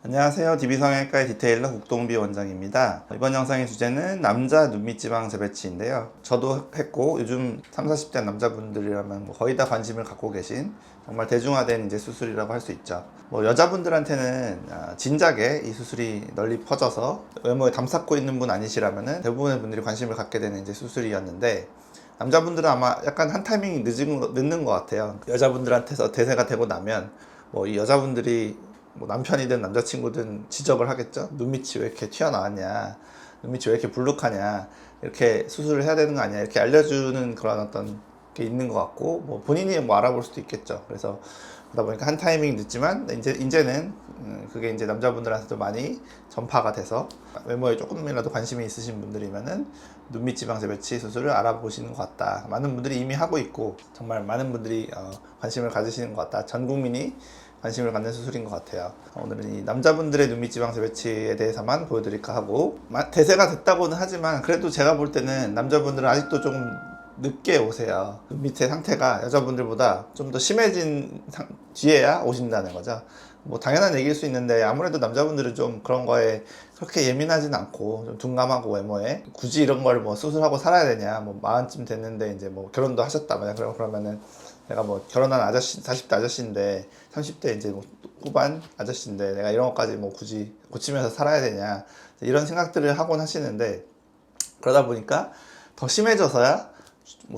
안녕하세요. DB성형외과의 디테일러 국동비 원장입니다. 이번 영상의 주제는 남자 눈밑지방 재배치인데요. 저도 했고 요즘 30, 40대 남자분들이라면 거의 다 관심을 갖고 계신 정말 대중화된 이제 수술이라고 할 수 있죠. 여자분들한테는 진작에 이 수술이 널리 퍼져서 외모에 담쌓고 있는 분 아니시라면 대부분의 분들이 관심을 갖게 되는 이제 수술이었는데, 남자분들은 아마 약간 한 타이밍이 늦는 것 같아요. 여자분들한테서 대세가 되고 나면 이 여자분들이 남편이든 남자친구든 지적을 하겠죠. 눈밑이 왜 이렇게 튀어나왔냐, 눈밑이 왜 이렇게 불룩하냐, 이렇게 수술을 해야 되는 거 아니야, 이렇게 알려주는 그런 어떤 게 있는 것 같고, 본인이 알아볼 수도 있겠죠. 그래서 그러다 보니까 한 타이밍 늦지만 이제는 그게 이제 남자분들한테도 많이 전파가 돼서 외모에 조금이라도 관심이 있으신 분들이면은 눈밑 지방 재배치 수술을 알아보시는 것 같다. 많은 분들이 이미 하고 있고 정말 많은 분들이 관심을 가지시는 것 같다. 전 국민이 관심을 갖는 수술인 것 같아요. 오늘은 이 남자분들의 눈밑 지방 재배치에 대해서만 보여드릴까 하고, 대세가 됐다고는 하지만 그래도 제가 볼 때는 남자분들은 아직도 조금 늦게 오세요. 눈밑의 상태가 여자분들보다 좀 더 심해진 뒤에야 오신다는 거죠. 당연한 얘기일 수 있는데, 아무래도 남자분들은 좀 그런 거에 그렇게 예민하진 않고 좀 둔감하고, 외모에 굳이 이런 걸 수술하고 살아야 되냐, 마흔쯤 됐는데 이제 결혼도 하셨다 그러면은 내가 결혼한 아저씨, 40대 아저씨인데 30대 이제 후반 아저씨인데 내가 이런 것까지 굳이 고치면서 살아야 되냐, 이런 생각들을 하곤 하시는데, 그러다 보니까 더 심해져서야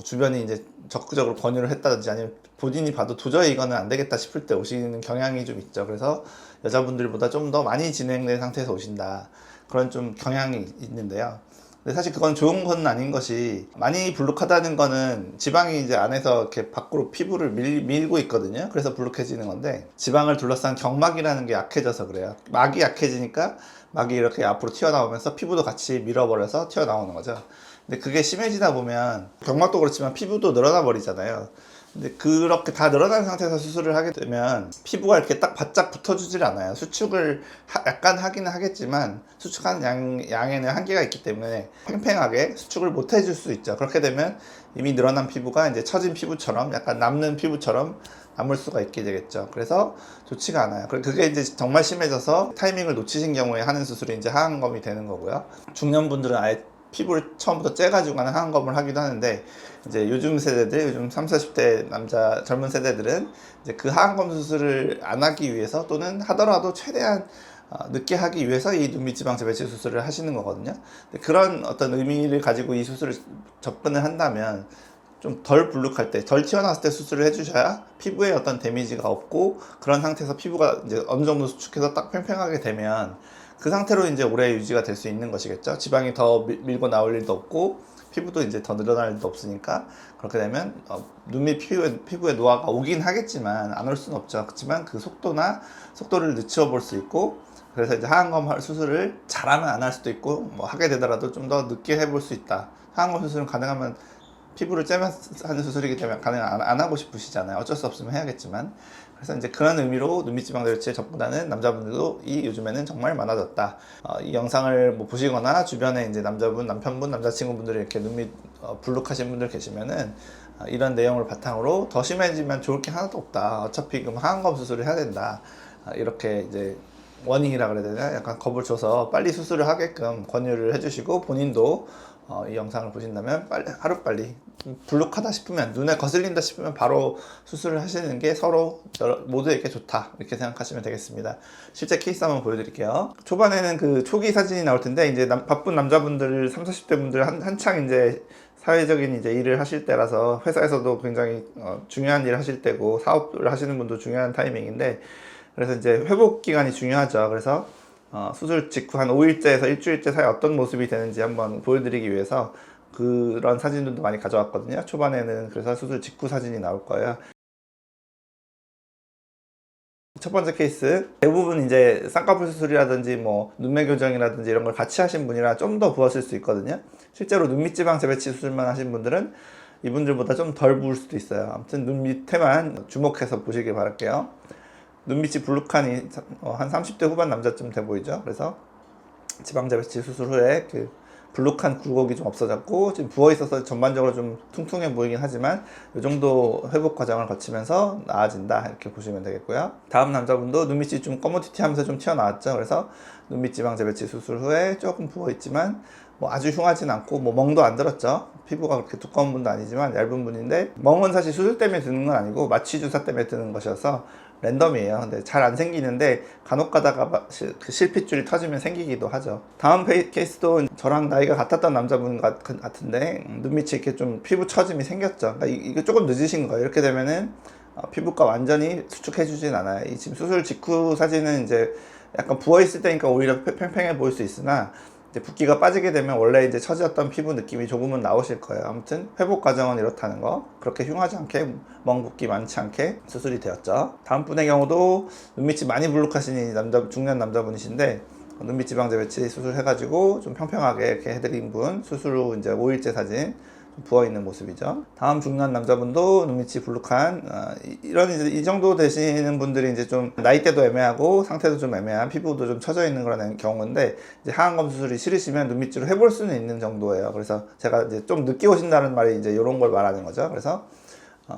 주변이 이제 적극적으로 권유를 했다든지 아니면 본인이 봐도 도저히 이거는 안 되겠다 싶을 때 오시는 경향이 좀 있죠. 그래서 여자분들보다 좀 더 많이 진행된 상태에서 오신다, 그런 좀 경향이 있는데요. 근데 사실 그건 좋은 건 아닌 것이, 많이 불룩하다는 거는 지방이 이제 안에서 이렇게 밖으로 피부를 밀고 있거든요. 그래서 불룩해지는 건데, 지방을 둘러싼 경막이라는 게 약해져서 그래요. 막이 약해지니까 막이 이렇게 앞으로 튀어나오면서 피부도 같이 밀어버려서 튀어나오는 거죠. 근데 그게 심해지다 보면 경막도 그렇지만 피부도 늘어나 버리잖아요. 근데 그렇게 다 늘어난 상태에서 수술을 하게 되면 피부가 이렇게 딱 바짝 붙어주질 않아요. 수축을 약간 하기는 하겠지만 수축하는 양에는 한계가 있기 때문에 팽팽하게 수축을 못 해줄 수 있죠. 그렇게 되면 이미 늘어난 피부가 이제 처진 피부처럼, 약간 남는 피부처럼 남을 수가 있게 되겠죠. 그래서 좋지가 않아요. 그게 이제 정말 심해져서 타이밍을 놓치신 경우에 하는 수술이 이제 하안검이 되는 거고요. 중년분들은 아예 피부를 처음부터 째가지고 하는 하안검을 하기도 하는데, 이제 요즘 세대들, 요즘 30, 40대 남자 젊은 세대들은 이제 그 하안검 수술을 안 하기 위해서, 또는 하더라도 최대한 늦게 하기 위해서 이 눈밑 지방 재배치 수술을 하시는 거거든요. 그런 어떤 의미를 가지고 이 수술을 접근을 한다면, 좀 덜 불룩할 때, 덜 튀어나왔을 때 수술을 해주셔야 피부에 어떤 데미지가 없고, 그런 상태에서 피부가 이제 어느 정도 수축해서 딱 팽팽하게 되면 그 상태로 이제 오래 유지가 될 수 있는 것이겠죠. 지방이 더 밀고 나올 일도 없고 피부도 이제 더 늘어날 일도 없으니까, 그렇게 되면 눈밑 피부에 노화가 오긴 하겠지만 안 올 수는 없죠. 그렇지만 그 속도를 늦춰 볼 수 있고, 그래서 이제 하안검 수술을 잘하면 안 할 수도 있고, 하게 되더라도 좀 더 늦게 해볼 수 있다. 하안검 수술은 가능하면 피부를 째면서 하는 수술이기 때문에 가능 안 하고 싶으시잖아요. 어쩔 수 없으면 해야겠지만. 그래서 이제 그런 의미로 눈밑 지방 재배치에 접근하는 남자분들도 이요즘에는 정말 많아졌다. 이 영상을 보시거나 주변에 이제 남편분, 남자친구분들이 이렇게 눈밑 불룩하신 분들 계시면은 이런 내용을 바탕으로 더 심해지면 좋을 게 하나도 없다. 어차피 그럼 하안검 수술을 해야 된다. 이렇게 이제 워닝이라 그래야 되나? 약간 겁을 줘서 빨리 수술을 하게끔 권유를 해주시고, 본인도 이 영상을 보신다면 하루빨리 불룩하다 싶으면, 눈에 거슬린다 싶으면 바로 수술을 하시는 게 서로 모두에게 좋다, 이렇게 생각하시면 되겠습니다. 실제 케이스 한번 보여드릴게요. 초반에는 그 초기 사진이 나올 텐데, 이제 바쁜 남자분들, 30, 40대 분들 한창 이제 사회적인 이제 일을 하실 때라서, 회사에서도 굉장히 중요한 일을 하실 때고, 사업을 하시는 분도 중요한 타이밍인데, 그래서 이제 회복 기간이 중요하죠. 그래서 수술 직후 한 5일째에서 일주일째 사이 어떤 모습이 되는지 한번 보여드리기 위해서 그런 사진들도 많이 가져왔거든요. 초반에는 그래서 수술 직후 사진이 나올 거예요. 첫 번째 케이스, 대부분 이제 쌍꺼풀 수술이라든지 눈매 교정이라든지 이런 걸 같이 하신 분이라 좀 더 부었을 수 있거든요. 실제로 눈밑 지방 재배치 수술만 하신 분들은 이분들보다 좀 덜 부을 수도 있어요. 아무튼 눈 밑에만 주목해서 보시길 바랄게요. 눈밑이 불룩하니 한 30대 후반 남자쯤 돼 보이죠. 그래서 지방 재배치 수술 후에 그 불룩한 굴곡이 좀 없어졌고 지금 부어있어서 전반적으로 좀 퉁퉁해 보이긴 하지만 이 정도 회복 과정을 거치면서 나아진다 이렇게 보시면 되겠고요. 다음 남자분도 눈밑이 좀 거무튀튀하면서 좀 튀어나왔죠. 그래서 눈밑 지방 재배치 수술 후에 조금 부어있지만 뭐 아주 흉하진 않고 뭐 멍도 안 들었죠. 피부가 그렇게 두꺼운 분도 아니지만 얇은 분인데 멍은 사실 수술 때문에 드는 건 아니고 마취 주사 때문에 드는 것이어서 랜덤이에요. 근데 잘 안 생기는데 간혹 가다가 그 실핏줄이 터지면 생기기도 하죠. 다음 케이스도 저랑 나이가 같았던 남자분 같은데 눈밑이 이렇게 좀 피부 처짐이 생겼죠. 그러니까 이게 조금 늦으신 거예요. 이렇게 되면은 피부가 완전히 수축해 주진 않아요. 이 지금 수술 직후 사진은 이제 약간 부어 있을 때니까 오히려 팽팽해 보일 수 있으나 이제 붓기가 빠지게 되면 원래 이제 처졌던 피부 느낌이 조금은 나오실 거예요. 아무튼 회복 과정은 이렇다는 거. 그렇게 흉하지 않게 멍 붓기 많지 않게 수술이 되었죠. 다음 분의 경우도 눈밑이 많이 불룩하신 중년 남자분이신데 눈밑 지방 재배치 수술해가지고 좀 평평하게 이렇게 해드린 분, 수술 후 이제 5일째 사진. 부어있는 모습이죠. 다음 중년 남자분도 눈밑이 불룩한 이런 이제 이 정도 되시는 분들이 이제 좀 나이대도 애매하고 상태도 좀 애매한 피부도 좀 처져 있는 그런 경우인데 이제 하안검 수술이 싫으시면 눈밑으로 해볼 수는 있는 정도예요. 그래서 제가 이제 좀 늦게 오신다는 말이 이제 이런 걸 말하는 거죠. 그래서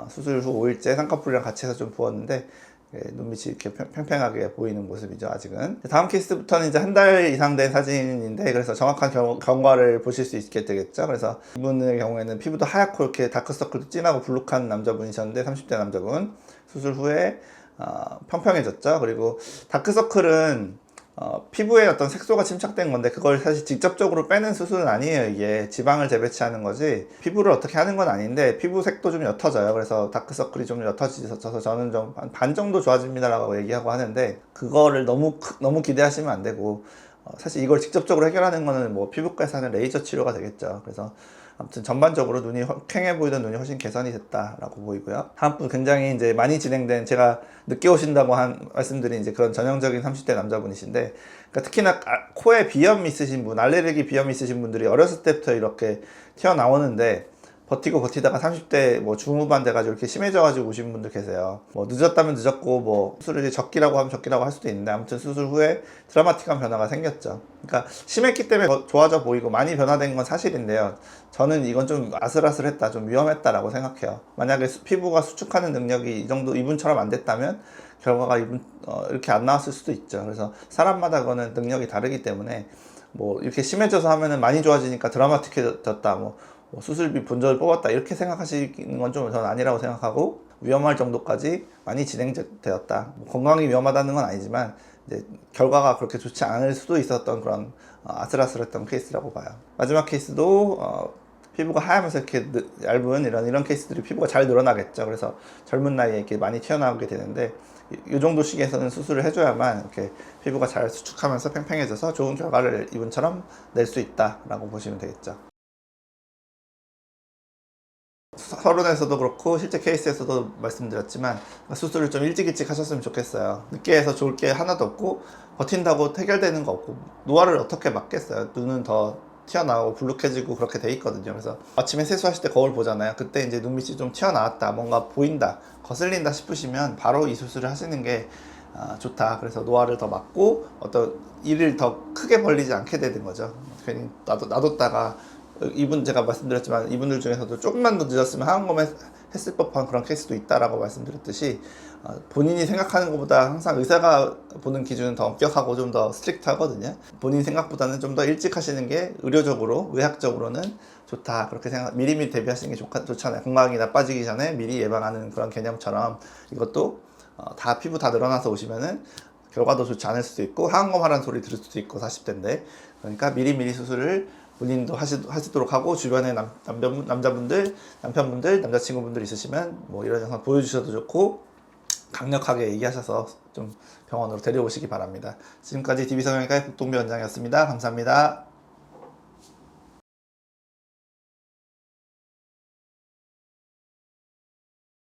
수술 후 5일째 쌍꺼풀이랑 같이 해서 좀 부었는데 눈밑이 이렇게 팽팽하게 보이는 모습이죠. 아직은. 다음 케이스부터는 이제 한 달 이상 된 사진인데 그래서 정확한 경과를 보실 수 있게 되겠죠. 그래서 이분의 경우에는 피부도 하얗고 이렇게 다크서클도 진하고 불룩한 남자분이셨는데 30대 남자분 수술 후에 평평해졌죠. 그리고 다크서클은 피부에 어떤 색소가 침착된 건데 그걸 사실 직접적으로 빼는 수술은 아니에요. 이게 지방을 재배치하는 거지 피부를 어떻게 하는 건 아닌데 피부 색도 좀 옅어져요. 그래서 다크서클이 좀 옅어져서 저는 좀 반 정도 좋아집니다 라고 얘기하고 하는데 그거를 너무 기대하시면 안 되고 사실 이걸 직접적으로 해결하는 거는 뭐 피부과에서 하는 레이저 치료가 되겠죠. 그래서 아무튼 전반적으로 눈이 퀭해 보이던 눈이 훨씬 개선이 됐다라고 보이고요. 다음 분 굉장히 이제 많이 진행된 제가 늦게 오신다고 말씀드린 이제 그런 전형적인 30대 남자분이신데 그러니까 특히나 코에 비염 있으신 분, 알레르기 비염 있으신 분들이 어렸을 때부터 이렇게 튀어나오는데 버티다가 30대 뭐 중후반 돼가지고 이렇게 심해져가지고 오신 분들 계세요. 뭐 늦었다면 늦었고 뭐 수술이 적기라고 하면 적기라고 할 수도 있는데 아무튼 수술 후에 드라마틱한 변화가 생겼죠. 그러니까 심했기 때문에 더 좋아져 보이고 많이 변화된 건 사실인데요. 저는 이건 좀 아슬아슬했다, 좀 위험했다라고 생각해요. 만약에 피부가 수축하는 능력이 이 정도 이분처럼 안 됐다면 결과가 이렇게 안 나왔을 수도 있죠. 그래서 사람마다 그거는 능력이 다르기 때문에 뭐 이렇게 심해져서 하면은 많이 좋아지니까 드라마틱해졌다 뭐 수술비 본전을 뽑았다 이렇게 생각하시는 건 좀 저는 아니라고 생각하고 위험할 정도까지 많이 진행되었다. 뭐 건강이 위험하다는 건 아니지만 이제 결과가 그렇게 좋지 않을 수도 있었던 그런 아슬아슬했던 케이스라고 봐요. 마지막 케이스도 피부가 하얗면서 이렇게 얇은 이런 케이스들이 피부가 잘 늘어나겠죠. 그래서 젊은 나이에 이렇게 많이 튀어나오게 되는데 이 정도 시기에서는 수술을 해줘야만 이렇게 피부가 잘 수축하면서 팽팽해져서 좋은 결과를 이분처럼 낼 수 있다라고 보시면 되겠죠. 서론에서도 그렇고 실제 케이스에서도 말씀드렸지만 수술을 좀 일찍 하셨으면 좋겠어요. 늦게 해서 좋을 게 하나도 없고 버틴다고 해결되는 거 없고 노화를 어떻게 막겠어요. 눈은 더 튀어나오고 불룩해지고 그렇게 돼 있거든요. 그래서 아침에 세수하실 때 거울 보잖아요. 그때 이제 눈밑이 좀 튀어나왔다, 뭔가 보인다, 거슬린다 싶으시면 바로 이 수술을 하시는 게 좋다. 그래서 노화를 더 막고 어떤 일을 더 크게 벌리지 않게 되는 거죠. 괜히 놔뒀다가 제가 말씀드렸지만 이분들 중에서도 조금만 더 늦었으면 하안검에 했을 법한 그런 케이스도 있다라고 말씀드렸듯이 본인이 생각하는 것보다 항상 의사가 보는 기준은 더 엄격하고 좀 더 스트릭트 하거든요. 본인 생각보다는 좀 더 일찍 하시는 게 의료적으로, 의학적으로는 좋다. 그렇게 미리미리 대비하시는 게 좋잖아요. 건강이 나빠지기 전에 미리 예방하는 그런 개념처럼 이것도 다 피부 다 늘어나서 오시면은 결과도 좋지 않을 수도 있고 하안검 하라는 소리 들을 수도 있고 40대인데 그러니까 미리미리 수술을 본인도 하시도록 하고 주변에 남자분들, 남편분들, 남자친구분들 있으시면 뭐 이런 영상 보여주셔도 좋고 강력하게 얘기하셔서 좀 병원으로 데려오시기 바랍니다. 지금까지 DB성형외과의 국동비 원장이었습니다. 감사합니다.